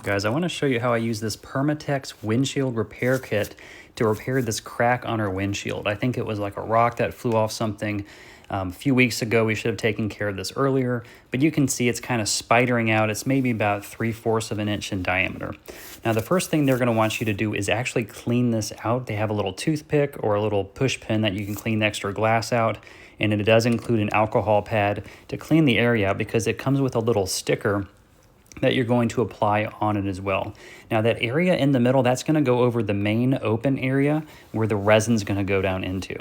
Guys, I want to show you how I use this Permatex windshield repair kit to repair this crack on our windshield. I think it was like a rock that flew off something a few weeks ago. We should have taken care of this earlier, but you can see it's kind of spidering out. It's maybe about 3/4 of an inch in diameter. Now, the first thing they're going to want you to do is actually clean this out. They have a little toothpick or a little push pin that you can clean the extra glass out, and it does include an alcohol pad to clean the area out because it comes with a little sticker that you're going to apply on it as well. Now that area in the middle, that's going to go over the main open area where the resin's going to go down into.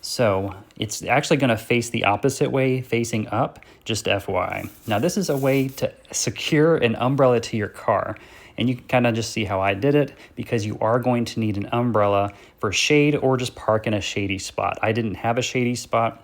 So it's actually going to face the opposite way, facing up, just FYI. Now this is a way to secure an umbrella to your car. And you can kind of just see how I did it, because you are going to need an umbrella for shade or just park in a shady spot. I didn't have a shady spot.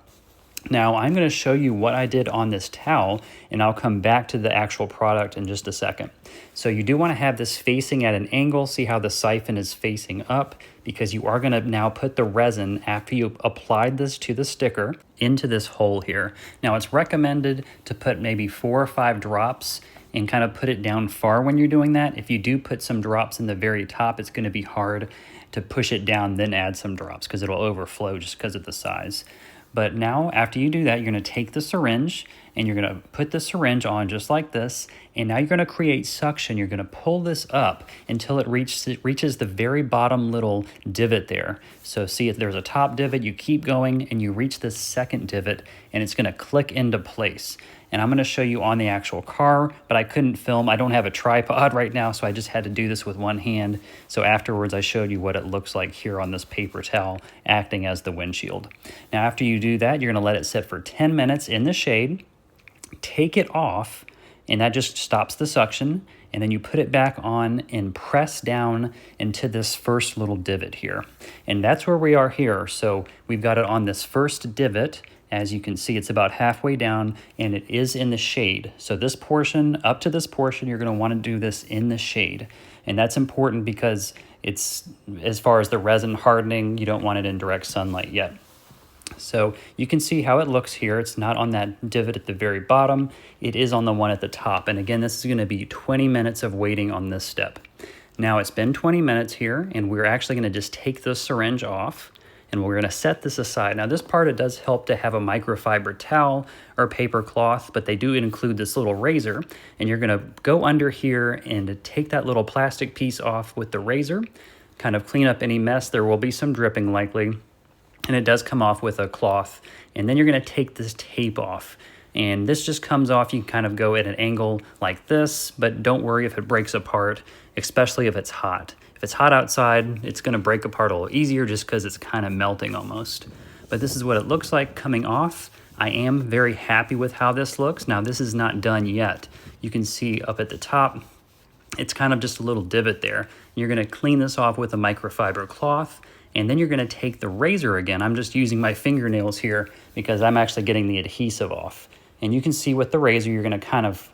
Now I'm going to show you what I did on this towel, and I'll come back to the actual product in just a second. So you do want to have this facing at an angle. See how the siphon is facing up, because you are going to now put the resin, after you applied this to the sticker, into this hole here. Now it's recommended to put maybe 4 or 5 drops and kind of put it down far when you're doing that. If you do put some drops in the very top, it's going to be hard to push it down then add some drops, because it'll overflow just because of the size. But now, after you do that, you're going to take the syringe and you're going to put the syringe on just like this. And now you're going to create suction. You're going to pull this up until it reaches the very bottom little divot there. So see, if there's a top divot, you keep going and you reach this second divot and it's going to click into place. And I'm going to show you on the actual car, but I couldn't film. I don't have a tripod right now, so I just had to do this with one hand. So afterwards, I showed you what it looks like here on this paper towel acting as the windshield. Now, after you do that, you're going to let it sit for 10 minutes in the shade. Take it off, and that just stops the suction. And then you put it back on and press down into this first little divot here. And that's where we are here. So we've got it on this first divot. As you can see, it's about halfway down and it is in the shade. So this portion, up to this portion, you're going to want to do this in the shade. And that's important because it's, as far as the resin hardening, you don't want it in direct sunlight yet. So you can see how it looks here. It's not on that divot at the very bottom. It is on the one at the top. And again, this is going to be 20 minutes of waiting on this step. Now it's been 20 minutes here, and we're actually going to just take the syringe off. And we're going to set this aside. Now this part, it does help to have a microfiber towel or paper cloth, but they do include this little razor. And you're going to go under here and take that little plastic piece off with the razor, kind of clean up any mess. There will be some dripping likely, and it does come off with a cloth. And then you're going to take this tape off. And this just comes off. You can kind of go at an angle like this, but don't worry if it breaks apart, especially if it's hot. If it's hot outside, it's going to break apart a little easier just because it's kind of melting almost. But this is what it looks like coming off. I am very happy with how this looks. Now, this is not done yet. You can see up at the top, it's kind of just a little divot there. You're going to clean this off with a microfiber cloth, and then you're going to take the razor again. I'm just using my fingernails here because I'm actually getting the adhesive off. And you can see with the razor, you're going to kind of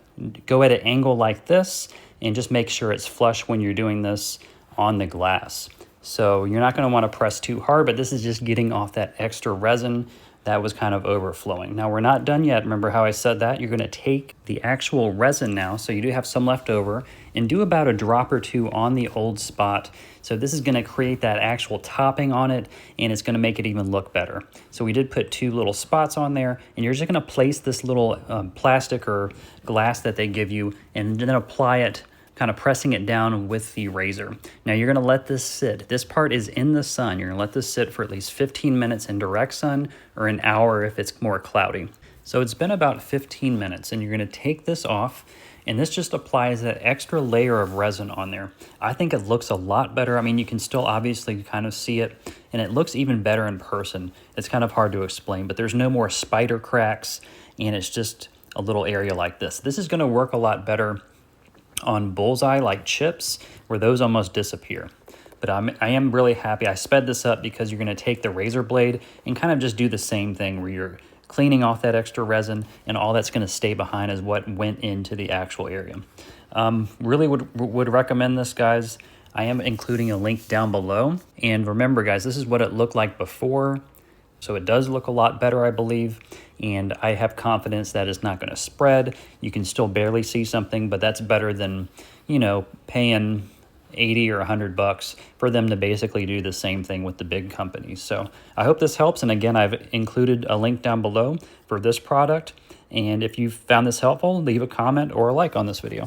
go at an angle like this and just make sure it's flush when you're doing this on the glass. So you're not going to want to press too hard, but this is just getting off that extra resin that was kind of overflowing. Now we're not done yet. Remember how I said that? You're going to take the actual resin now, so you do have some left over, and do about a drop or two on the old spot. So this is going to create that actual topping on it, and it's going to make it even look better. So we did put 2 little spots on there, and you're just going to place this little plastic or glass that they give you, and then apply it, kind of pressing it down with the razor. Now you're going to let this sit. This part is in the sun. You're going to let this sit for at least 15 minutes in direct sun, or an hour if it's more cloudy. So it's been about 15 minutes, and you're going to take this off, and this just applies that extra layer of resin on there. I think it looks a lot better. I mean, you can still obviously kind of see it, and it looks even better in person. It's kind of hard to explain, but there's no more spider cracks, and it's just a little area like this. This is going to work a lot better on bullseye like chips, where those almost disappear. But I am really happy. I sped this up because you're going to take the razor blade and kind of just do the same thing where you're cleaning off that extra resin, and all that's going to stay behind is what went into the actual area. Really would recommend this, guys. I am including a link down below. And remember, guys, this is what it looked like before. So it does look a lot better, I believe, and I have confidence that it's not going to spread. You can still barely see something, but that's better than, you know, paying 80 or 100 bucks for them to basically do the same thing with the big companies. So I hope this helps. And again, I've included a link down below for this product. And if you found this helpful, leave a comment or a like on this video.